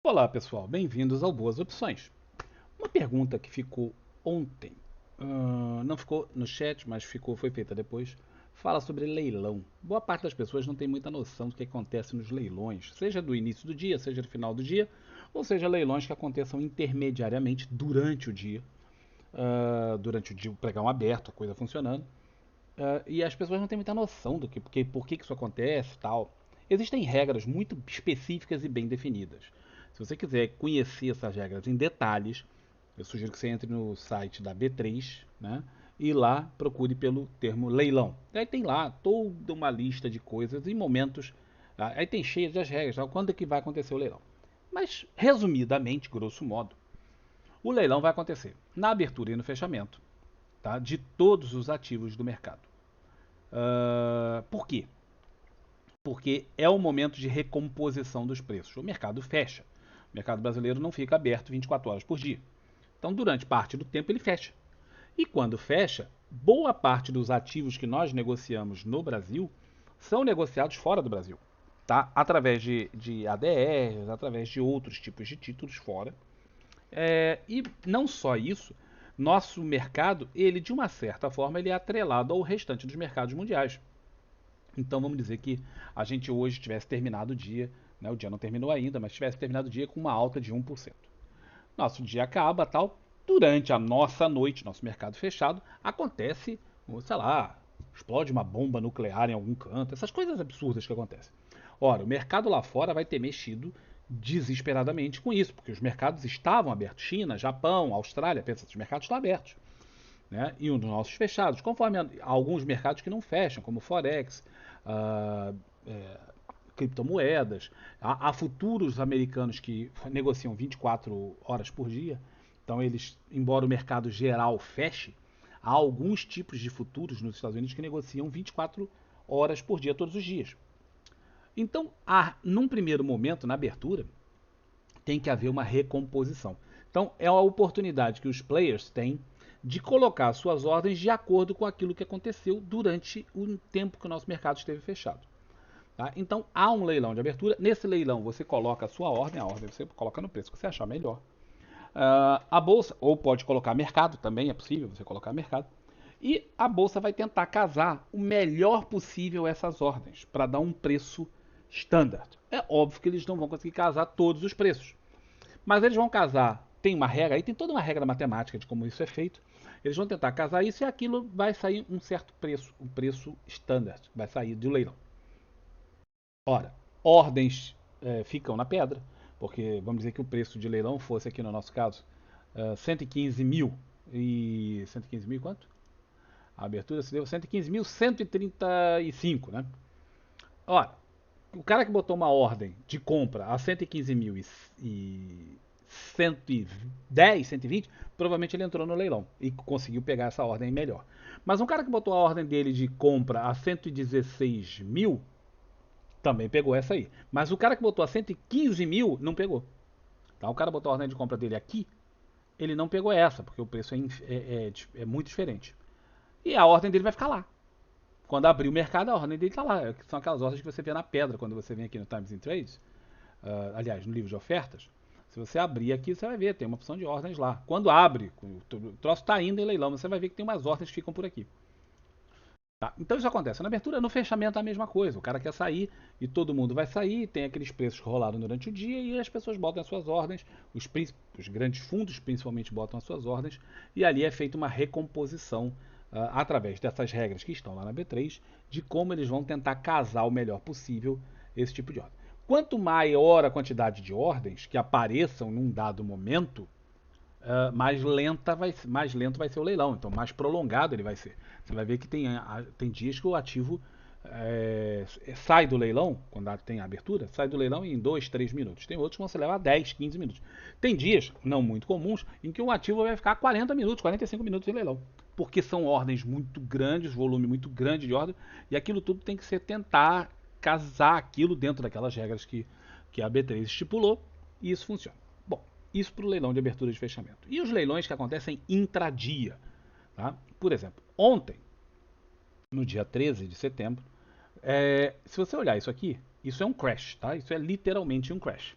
Olá pessoal, bem-vindos ao Boas Opções. Uma pergunta que ficou ontem, não ficou no chat, mas foi feita depois, fala sobre leilão. Boa parte das pessoas não tem muita noção do que acontece nos leilões, seja do início do dia, seja do final do dia, ou seja, leilões que aconteçam intermediariamente durante o dia, o pregão aberto, a coisa funcionando. E as pessoas não têm muita noção do que, por que isso acontece e tal. Existem regras muito específicas e bem definidas. Se você quiser conhecer essas regras em detalhes, eu sugiro que você entre no site da B3, né? E lá procure pelo termo leilão. Aí tem lá toda uma lista de coisas e momentos. Aí tem cheias das regras, tá? Quando é que vai acontecer o leilão. Mas, resumidamente, grosso modo, o leilão vai acontecer na abertura e no fechamento, tá? De todos os ativos do mercado. Por quê? Porque é o momento de recomposição dos preços. O mercado fecha. O mercado brasileiro não fica aberto 24 horas por dia. Então, durante parte do tempo, ele fecha. E quando fecha, boa parte dos ativos que nós negociamos no Brasil são negociados fora do Brasil. Tá? Através de ADRs, através de outros tipos de títulos fora. E não só isso, nosso mercado, ele de uma certa forma, ele é atrelado ao restante dos mercados mundiais. Então vamos dizer que a gente hoje tivesse terminado o dia, né, o dia não terminou ainda, mas tivesse terminado o dia com uma alta de 1%. Nosso dia acaba, tal, durante a nossa noite, nosso mercado fechado, acontece, sei lá, explode uma bomba nuclear em algum canto, essas coisas absurdas que acontecem. Ora, o mercado lá fora vai ter mexido desesperadamente com isso, porque os mercados estavam abertos. China, Japão, Austrália, pensa, os mercados estão abertos, né? E um dos nossos fechados, conforme alguns mercados que não fecham, como Forex, ah, é, criptomoedas, há futuros americanos que negociam 24 horas por dia. Então, eles, embora o mercado geral feche, há alguns tipos de futuros nos Estados Unidos que negociam 24 horas por dia, todos os dias. Então, num primeiro momento, na abertura, tem que haver uma recomposição. Então, é uma oportunidade que os players têm de colocar suas ordens de acordo com aquilo que aconteceu durante o tempo que o nosso mercado esteve fechado. Tá? Então, há um leilão de abertura. Nesse leilão, você coloca a sua ordem, a ordem você coloca no preço que você achar melhor. A bolsa, ou pode colocar mercado, também é possível você colocar mercado. E a bolsa vai tentar casar o melhor possível essas ordens, para dar um preço standard. É óbvio que eles não vão conseguir casar todos os preços. Mas eles vão casar, tem uma regra aí, tem toda uma regra matemática de como isso é feito. Eles vão tentar casar isso e aquilo vai sair um certo preço, um preço standard, vai sair do leilão. Ora, ordens ficam na pedra, porque vamos dizer que o preço de leilão fosse aqui no nosso caso 115 mil. E 115 mil quanto? A abertura se deu 115.135, né? Ora, o cara que botou uma ordem de compra a 115 mil e 110, 120, provavelmente ele entrou no leilão e conseguiu pegar essa ordem melhor. Mas um cara que botou a ordem dele de compra a 116 mil, também pegou essa aí. Mas o cara que botou a 115 mil, não pegou. Tá? O cara botou a ordem de compra dele aqui, ele não pegou essa, porque o preço é muito diferente. E a ordem dele vai ficar lá. Quando abrir o mercado, a ordem dele está lá. São aquelas ordens que você vê na pedra quando você vem aqui no Times and Trades. Aliás, no livro de ofertas. Se você abrir aqui, você vai ver, tem uma opção de ordens lá. Quando abre, o troço está indo em leilão, você vai ver que tem umas ordens que ficam por aqui. Tá? Então isso acontece na abertura, no fechamento é a mesma coisa. O cara quer sair e todo mundo vai sair, tem aqueles preços que rolaram durante o dia e as pessoas botam as suas ordens, os grandes fundos principalmente botam as suas ordens e ali é feita uma recomposição através dessas regras que estão lá na B3 de como eles vão tentar casar o melhor possível esse tipo de ordem. Quanto maior a quantidade de ordens que apareçam num dado momento, mais lento vai ser o leilão, então mais prolongado ele vai ser. Você vai ver que tem dias que o ativo sai do leilão, quando tem a abertura, sai do leilão em 2, 3 minutos. Tem outros que vão se levar 10, 15 minutos. Tem dias, não muito comuns, em que um ativo vai ficar 40 minutos, 45 minutos em leilão. Porque são ordens muito grandes, volume muito grande de ordem, e aquilo tudo tem que ser tentar casar aquilo dentro daquelas regras que a B3 estipulou, e isso funciona. Bom, isso para o leilão de abertura e de fechamento. E os leilões que acontecem intradia. Tá? Por exemplo, ontem, no dia 13 de setembro, se você olhar isso aqui, isso é um crash, tá? Isso é literalmente um crash.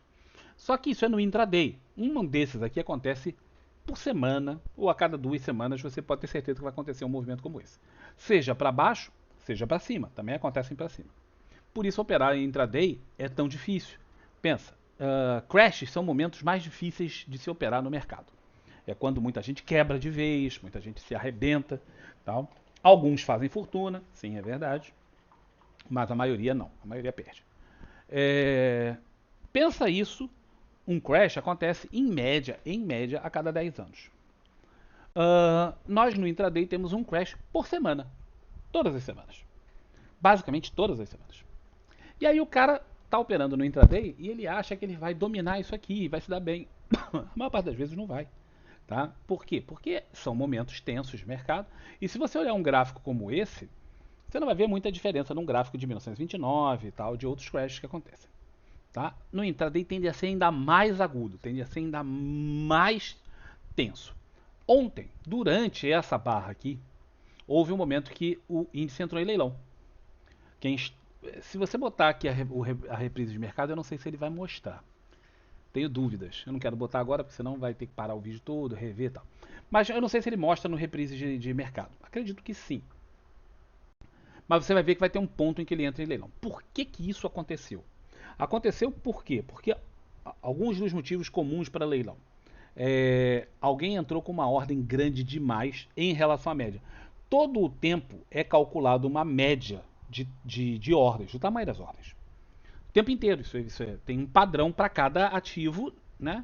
Só que isso é no intraday. Um desses aqui acontece por semana ou a cada 2 semanas você pode ter certeza que vai acontecer um movimento como esse. Seja para baixo, seja para cima. Também acontecem para cima. Por isso operar em intraday é tão difícil. Pensa, crashes são momentos mais difíceis de se operar no mercado. É quando muita gente quebra de vez, muita gente se arrebenta, tal. Alguns fazem fortuna, sim, é verdade, mas a maioria não, a maioria perde. Pensa isso, um crash acontece em média, a cada 10 anos. Nós no intraday temos um crash por semana, todas as semanas, basicamente todas as semanas. E aí o cara tá operando no intraday e ele acha que ele vai dominar isso aqui, vai se dar bem. A maior parte das vezes não vai. Tá? Por quê? Porque são momentos tensos de mercado. E se você olhar um gráfico como esse, você não vai ver muita diferença num gráfico de 1929 e tal, de outros crashes que acontecem. Tá? No intraday tende a ser ainda mais agudo, tende a ser ainda mais tenso. Ontem, durante essa barra aqui, houve um momento que o índice entrou em leilão. Se você botar aqui a reprise de mercado, eu não sei se ele vai mostrar. Tenho dúvidas. Eu não quero botar agora, porque senão vai ter que parar o vídeo todo, rever e tal. Mas eu não sei se ele mostra no reprise de mercado. Acredito que sim. Mas você vai ver que vai ter um ponto em que ele entra em leilão. Por que que isso aconteceu? Aconteceu por quê? Porque alguns dos motivos comuns para leilão. Alguém entrou com uma ordem grande demais em relação à média. Todo o tempo é calculado uma média de ordens, do tamanho das ordens. O tempo inteiro, tem um padrão para cada ativo, né,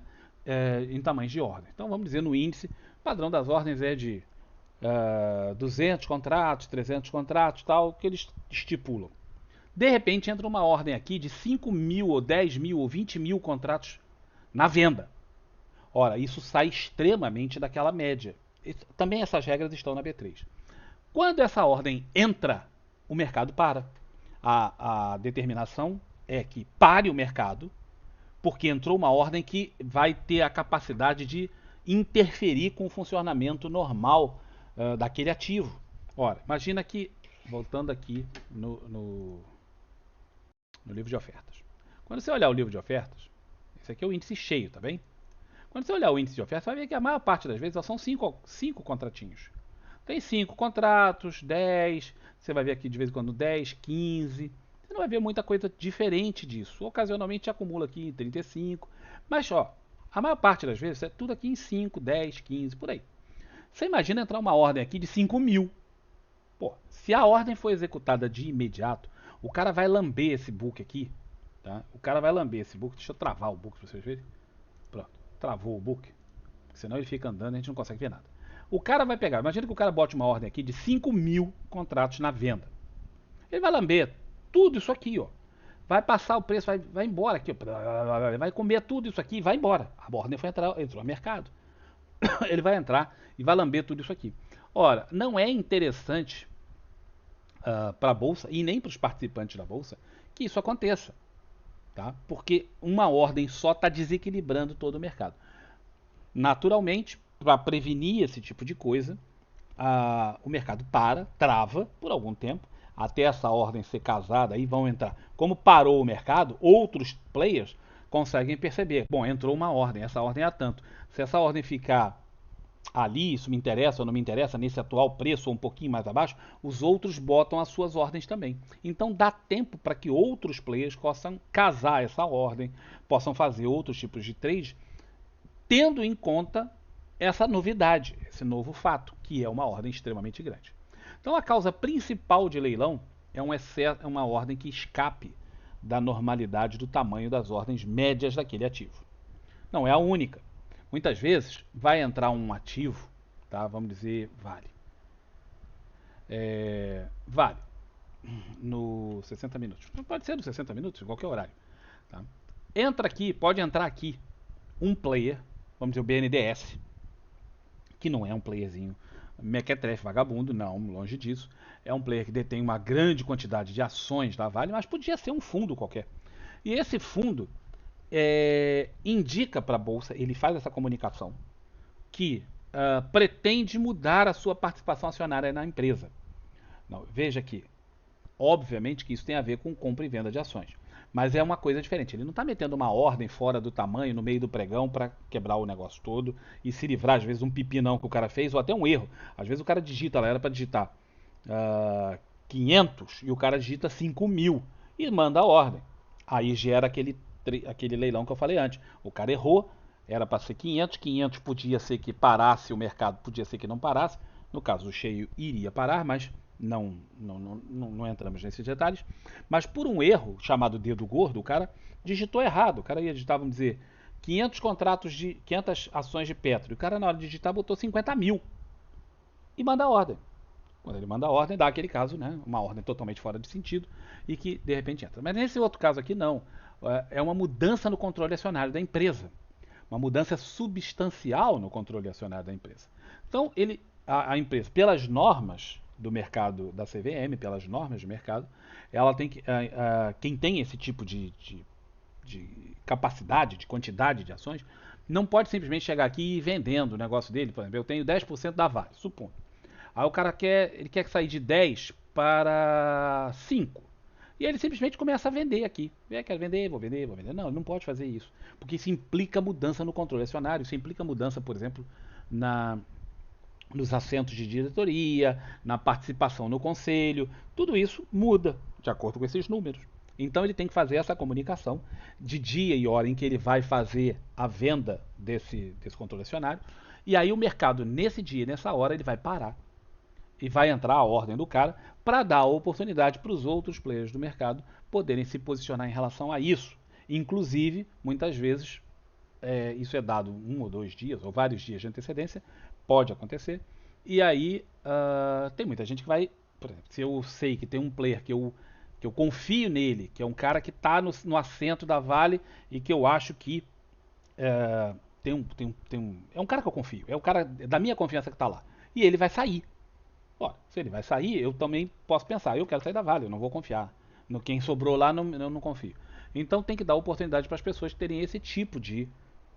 em tamanhos de ordem. Então vamos dizer no índice, o padrão das ordens é de 200 contratos, 300 contratos, tal, que eles estipulam. De repente entra uma ordem aqui de 5 mil, ou 10 mil, ou 20 mil contratos na venda. Ora, isso sai extremamente daquela média. Também essas regras estão na B3. Quando essa ordem entra, o mercado para. A determinação é que pare o mercado, porque entrou uma ordem que vai ter a capacidade de interferir com o funcionamento normal daquele ativo. Ora, imagina que, voltando aqui no livro de ofertas. Quando você olhar o livro de ofertas, esse aqui é o índice cheio, tá bem? Quando você olhar o índice de ofertas, vai ver que a maior parte das vezes são 5 contratinhos. Tem 5 contratos, 10, você vai ver aqui de vez em quando 10, 15. Você não vai ver muita coisa diferente disso. Ocasionalmente acumula aqui em 35. Mas, ó, a maior parte das vezes é tudo aqui em 5, 10, 15, por aí. Você imagina entrar uma ordem aqui de 5 mil. Pô, se a ordem for executada de imediato, o cara vai lamber esse book aqui. Tá? O cara vai lamber esse book. Deixa eu travar o book para vocês verem. Pronto, travou o book. Senão ele fica andando e a gente não consegue ver nada. O cara vai pegar, imagina que o cara bote uma ordem aqui de 5 mil contratos na venda. Ele vai lamber tudo isso aqui, ó. Vai passar o preço, vai embora aqui, ó. Vai comer tudo isso aqui e vai embora. A ordem entrou no mercado. Ele vai entrar e vai lamber tudo isso aqui. Ora, não é interessante para a bolsa e nem para os participantes da bolsa que isso aconteça, tá? Porque uma ordem só está desequilibrando todo o mercado. Naturalmente, para prevenir esse tipo de coisa, o mercado trava por algum tempo, até essa ordem ser casada, aí vão entrar. Como parou o mercado, outros players conseguem perceber. Bom, entrou uma ordem, essa ordem é a tanto. Se essa ordem ficar ali, isso me interessa ou não me interessa, nesse atual preço ou um pouquinho mais abaixo, os outros botam as suas ordens também. Então dá tempo para que outros players possam casar essa ordem, possam fazer outros tipos de trade, tendo em conta essa novidade, esse novo fato, que é uma ordem extremamente grande. Então a causa principal de leilão é uma ordem que escape da normalidade do tamanho das ordens médias daquele ativo. Não é a única. Muitas vezes vai entrar um ativo, tá? Vamos dizer Vale. Vale no 60 minutos. Pode ser no 60 minutos, em qualquer horário. Tá? Pode entrar aqui um player, vamos dizer o BNDES, que não é um playerzinho mequetrefe, vagabundo, não, longe disso. É um player que detém uma grande quantidade de ações da Vale, mas podia ser um fundo qualquer. E esse fundo indica para a bolsa, ele faz essa comunicação, que pretende mudar a sua participação acionária na empresa. Não, veja que, obviamente que isso tem a ver com compra e venda de ações. Mas é uma coisa diferente. Ele não está metendo uma ordem fora do tamanho, no meio do pregão, para quebrar o negócio todo e se livrar, às vezes, de um pipinão que o cara fez ou até um erro. Às vezes o cara digita lá, era para digitar 500 e o cara digita 5.000 e manda a ordem. Aí gera aquele leilão que eu falei antes. O cara errou, era para ser 500, 500 podia ser que parasse o mercado, podia ser que não parasse. No caso, o cheio iria parar, mas não entramos nesses detalhes. Mas por um erro, chamado dedo gordo, o cara digitou errado. O cara ia digitar, vamos dizer, 500 contratos de 500 ações de Petro. E o cara, na hora de digitar, botou 50.000 e manda a ordem. Quando ele manda a ordem, dá aquele caso, né? Uma ordem totalmente fora de sentido e que de repente entra. Mas nesse outro caso aqui, não. É uma mudança no controle acionário da empresa. Uma mudança substancial no controle acionário da empresa. Então, a empresa, pelas normas do mercado da CVM, pelas normas de mercado, ela tem que. Quem tem esse tipo de capacidade, de quantidade de ações, não pode simplesmente chegar aqui e ir vendendo o negócio dele. Por exemplo, eu tenho 10% da Vale, supondo. Aí o cara quer sair de 10 para 5. E ele simplesmente começa a vender aqui. Quero vender, vou vender, vou vender. Não, ele não pode fazer isso. Porque isso implica mudança no controle acionário, isso implica mudança, por exemplo, na, nos assentos de diretoria, na participação no conselho. Tudo isso muda de acordo com esses números. Então ele tem que fazer essa comunicação de dia e hora em que ele vai fazer a venda desse controle acionário. E aí o mercado, nesse dia, nessa hora, ele vai parar e vai entrar a ordem do cara para dar a oportunidade para os outros players do mercado poderem se posicionar em relação a isso. Inclusive, muitas vezes, isso é dado 1 ou 2 dias ou vários dias de antecedência, pode acontecer. E aí tem muita gente que vai, por exemplo, se eu sei que tem um player que eu confio nele, que é um cara que está no assento da Vale e que eu acho que é um cara que eu confio, é um cara da minha confiança que está lá. E ele vai sair. Ora, se ele vai sair, eu também posso pensar, eu quero sair da Vale, eu não vou confiar. No quem sobrou lá, eu não confio. Então tem que dar oportunidade para as pessoas terem esse tipo de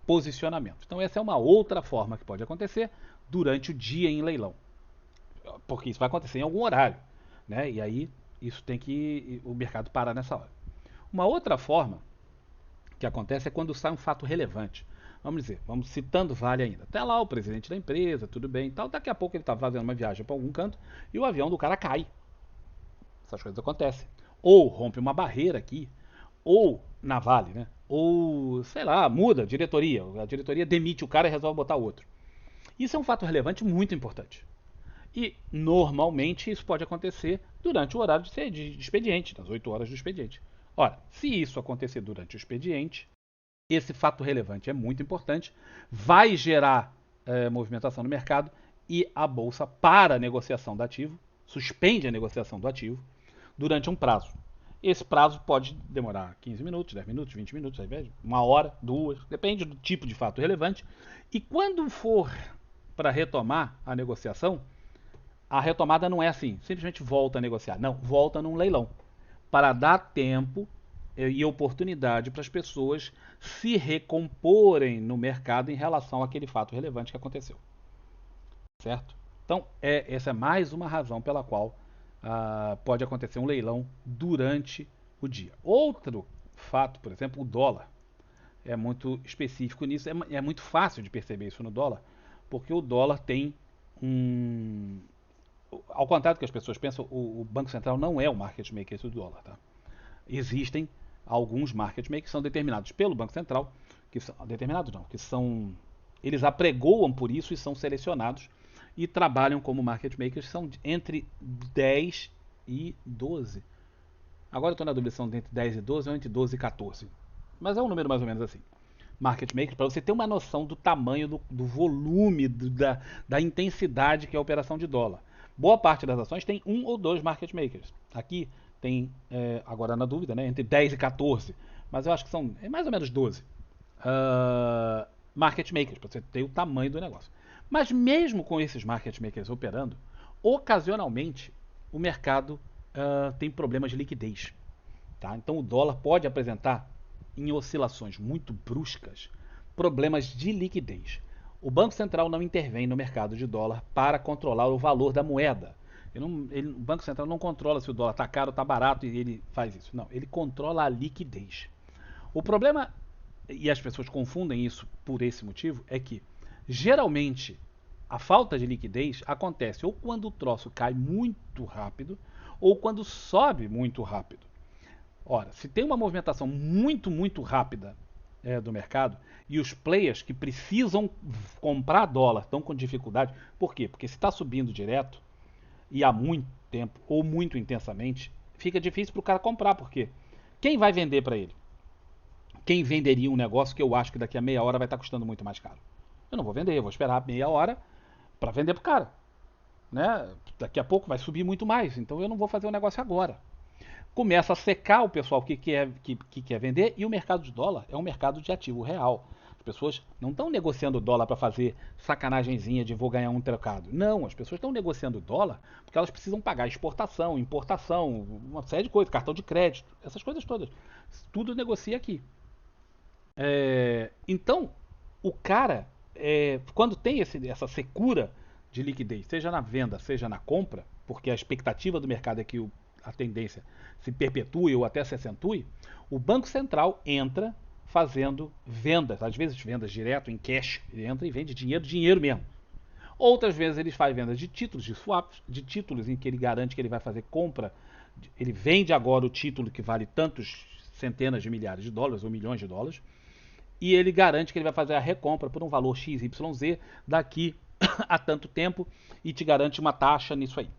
posicionamento. Então essa é uma outra forma que pode acontecer durante o dia em leilão. Porque isso vai acontecer em algum horário, né? E aí isso tem que o mercado parar nessa hora. Uma outra forma que acontece é quando sai um fato relevante. Vamos dizer, vamos citando Vale ainda. Até lá o presidente da empresa, tudo bem e tal. Daqui a pouco ele está fazendo uma viagem para algum canto e o avião do cara cai. Essas coisas acontecem. Ou rompe uma barreira aqui, ou na Vale, né? Ou, sei lá, muda a diretoria. A diretoria demite o cara e resolve botar outro. Isso é um fato relevante muito importante. E, normalmente, isso pode acontecer durante o horário de expediente, nas 8 horas do expediente. Ora, se isso acontecer durante o expediente, esse fato relevante é muito importante, vai gerar movimentação no mercado e a bolsa para a negociação do ativo, suspende a negociação do ativo durante um prazo. Esse prazo pode demorar 15 minutos, 10 minutos, 20 minutos, 1 hora, 2, depende do tipo de fato relevante. E quando for para retomar a negociação, a retomada não é assim, simplesmente volta a negociar. Não, volta num leilão. Para dar tempo e oportunidade para as pessoas se recomporem no mercado em relação àquele fato relevante que aconteceu. Certo? Então, essa é mais uma razão pela qual pode acontecer um leilão durante o dia. Outro fato, por exemplo, o dólar. É muito específico nisso. É muito fácil de perceber isso no dólar, porque o dólar tem um. Ao contrário do que as pessoas pensam, o Banco Central não é o market maker do dólar. Tá? Existem alguns market makers que são determinados pelo Banco Central, que são determinados não, que são eles apregoam por isso e são selecionados e trabalham como market makers, são entre 10 e 12. Agora eu estou na dúvida se são entre 10 e 12 ou entre 12 e 14. Mas é um número mais ou menos assim. Market makers, para você ter uma noção do tamanho, do volume, da intensidade que é a operação de dólar. Boa parte das ações tem 1 ou 2 market makers. Aqui tem, agora na dúvida, né, entre 10 e 14, mas eu acho que são mais ou menos 12 market makers, para você ter o tamanho do negócio. Mas mesmo com esses market makers operando, ocasionalmente o mercado tem problemas de liquidez. Tá? Então o dólar pode apresentar, em oscilações muito bruscas, problemas de liquidez. O Banco Central não intervém no mercado de dólar para controlar o valor da moeda. O Banco Central não controla se o dólar está caro ou está barato e ele faz isso. Não, ele controla a liquidez. O problema, e as pessoas confundem isso por esse motivo, é que geralmente a falta de liquidez acontece ou quando o troço cai muito rápido ou quando sobe muito rápido. Ora, se tem uma movimentação muito rápida do mercado e os players que precisam comprar dólar estão com dificuldade, por quê? Porque se está subindo direto e há muito tempo ou muito intensamente, fica difícil para o cara comprar, porque quem vai vender para ele? Quem venderia um negócio que eu acho que daqui a meia hora vai estar custando muito mais caro? Eu não vou vender, eu vou esperar meia hora para vender para o cara. Né? Daqui a pouco vai subir muito mais, então eu não vou fazer o negócio agora. Começa a secar o pessoal que quer vender e o mercado de dólar é um mercado de ativo real. As pessoas não estão negociando dólar para fazer sacanagemzinha de vou ganhar um trocado. Não, as pessoas estão negociando dólar porque elas precisam pagar exportação, importação, uma série de coisas, cartão de crédito, essas coisas todas. Tudo negocia aqui. Então, o cara, quando tem essa secura de liquidez, seja na venda, seja na compra, porque a expectativa do mercado é que a tendência se perpetue ou até se acentue, o Banco Central entra fazendo vendas, às vezes vendas direto em cash, ele entra e vende dinheiro mesmo. Outras vezes ele faz vendas de títulos, de swaps, de títulos em que ele garante que ele vai fazer compra, ele vende agora o título que vale tantos centenas de milhares de dólares ou milhões de dólares, e ele garante que ele vai fazer a recompra por um valor XYZ daqui a tanto tempo e te garante uma taxa nisso aí.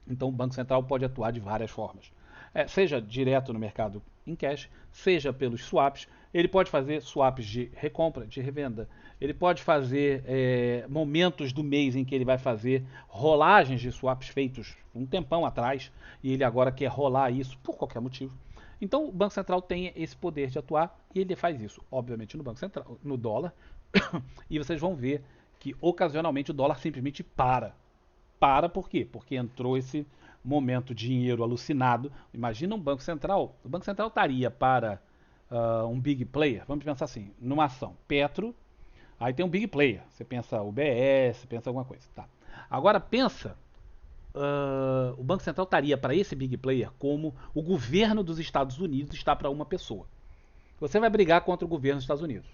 Então o Banco Central pode atuar de várias formas. Seja direto no mercado em cash, seja pelos swaps. Ele pode fazer swaps de recompra, de revenda. Ele pode fazer momentos do mês em que ele vai fazer rolagens de swaps feitos um tempão atrás e ele agora quer rolar isso por qualquer motivo. Então o Banco Central tem esse poder de atuar e ele faz isso, obviamente, no Banco Central, no dólar. E vocês vão ver que ocasionalmente o dólar simplesmente para. Para por quê? Porque entrou esse momento de dinheiro alucinado. Imagina um Banco Central. O Banco Central estaria para um big player, vamos pensar assim, numa ação. Petro, aí tem um big player. Você pensa UBS, pensa alguma coisa. Tá. Agora pensa, o Banco Central estaria para esse big player como o governo dos Estados Unidos está para uma pessoa. Você vai brigar contra o governo dos Estados Unidos.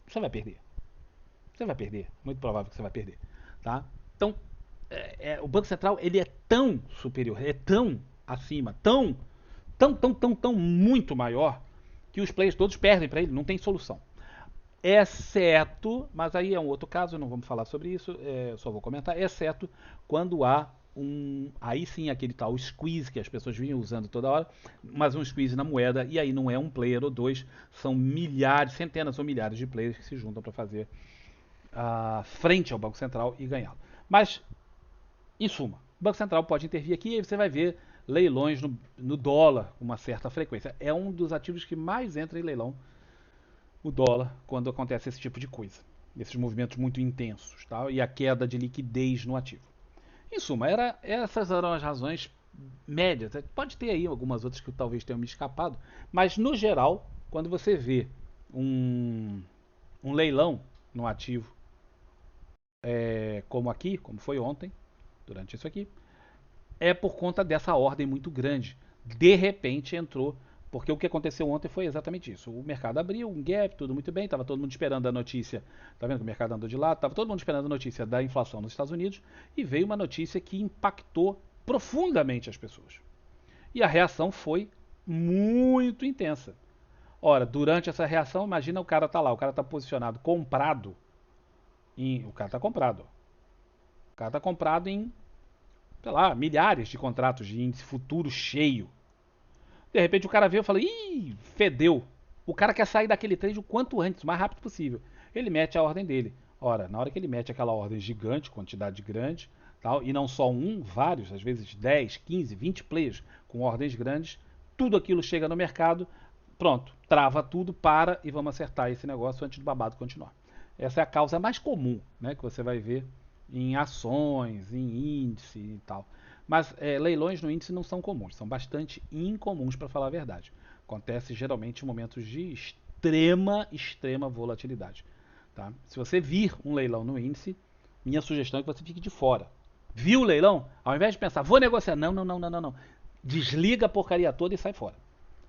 Você vai perder. Você vai perder. Muito provável que você vai perder. Tá? Então, o Banco Central ele é tão superior, é tão acima, tão muito maior que os players todos perdem para ele, não tem solução. Exceto, mas aí é um outro caso, não vamos falar sobre isso, só vou comentar, exceto quando há aí sim aquele tal squeeze que as pessoas vinham usando toda hora, mas um squeeze na moeda, e aí não é um player ou dois, são milhares, centenas ou milhares de players que se juntam para fazer frente ao Banco Central e ganhá-lo. Mas em suma, o Banco Central pode intervir aqui e você vai ver leilões no dólar com uma certa frequência. É um dos ativos que mais entra em leilão, o dólar, quando acontece esse tipo de coisa. Esses movimentos muito intensos, tá? E a queda de liquidez no ativo. Em suma, essas eram as razões médias. Pode ter aí algumas outras que talvez tenham me escapado, mas no geral, quando você vê um leilão no ativo, como aqui, como foi ontem, durante isso aqui, é por conta dessa ordem muito grande. De repente entrou, porque o que aconteceu ontem foi exatamente isso. O mercado abriu, um gap, tudo muito bem, estava todo mundo esperando a notícia, tá vendo que o mercado andou de lado, estava todo mundo esperando a notícia da inflação nos Estados Unidos, e veio uma notícia que impactou profundamente as pessoas. E a reação foi muito intensa. Ora, durante essa reação, imagina o cara tá lá, o cara tá posicionado comprado, o cara tá comprado, ó. O cara tá comprado em, sei lá, milhares de contratos de índice futuro cheio. De repente o cara veio e fala, ih, fedeu. O cara quer sair daquele trade o quanto antes, o mais rápido possível. Ele mete a ordem dele. Ora, na hora que ele mete aquela ordem gigante, quantidade grande, tal, e não só um, vários, às vezes 10, 15, 20 players com ordens grandes, tudo aquilo chega no mercado, pronto, trava tudo, para e vamos acertar esse negócio antes do babado continuar. Essa é a causa mais comum, né, que você vai ver em ações, em índice e tal. Mas leilões no índice não são comuns, são bastante incomuns para falar a verdade. Acontece geralmente em momentos de extrema volatilidade. Tá? Se você vir um leilão no índice, minha sugestão é que você fique de fora. Viu o leilão? Ao invés de pensar, vou negociar, não, não, não, não, não, não. Desliga a porcaria toda e sai fora.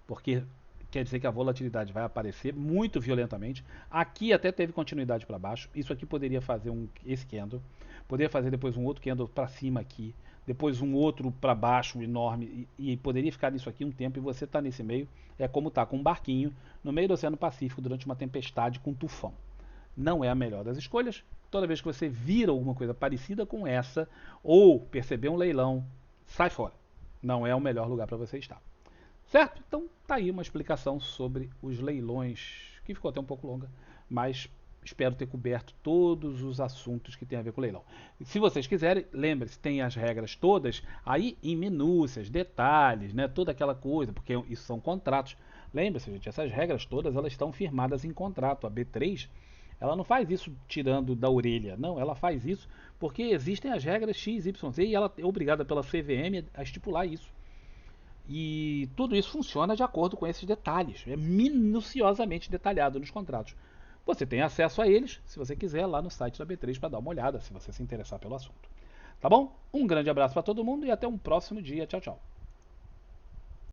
Porque quer dizer que a volatilidade vai aparecer muito violentamente. Aqui até teve continuidade para baixo. Isso aqui poderia fazer esse candle, poderia fazer depois um outro candle para cima aqui, depois um outro para baixo enorme e poderia ficar nisso aqui um tempo e você está nesse meio. É como tá com um barquinho no meio do Oceano Pacífico durante uma tempestade com tufão. Não é a melhor das escolhas. Toda vez que você vira alguma coisa parecida com essa ou perceber um leilão, sai fora. Não é o melhor lugar para você estar. Certo? Então tá aí uma explicação sobre os leilões, que ficou até um pouco longa, mas espero ter coberto todos os assuntos que tem a ver com o leilão. Se vocês quiserem, lembre-se, tem as regras todas aí em minúcias, detalhes, né, toda aquela coisa, porque isso são contratos. Lembre-se, gente, essas regras todas elas estão firmadas em contrato. A B3 ela não faz isso tirando da orelha, não, ela faz isso porque existem as regras X, Y, Z e ela é obrigada pela CVM a estipular isso. E tudo isso funciona de acordo com esses detalhes, é minuciosamente detalhado nos contratos. Você tem acesso a eles, se você quiser, lá no site da B3 para dar uma olhada, se você se interessar pelo assunto. Tá bom? Um grande abraço para todo mundo e até um próximo dia. Tchau, tchau.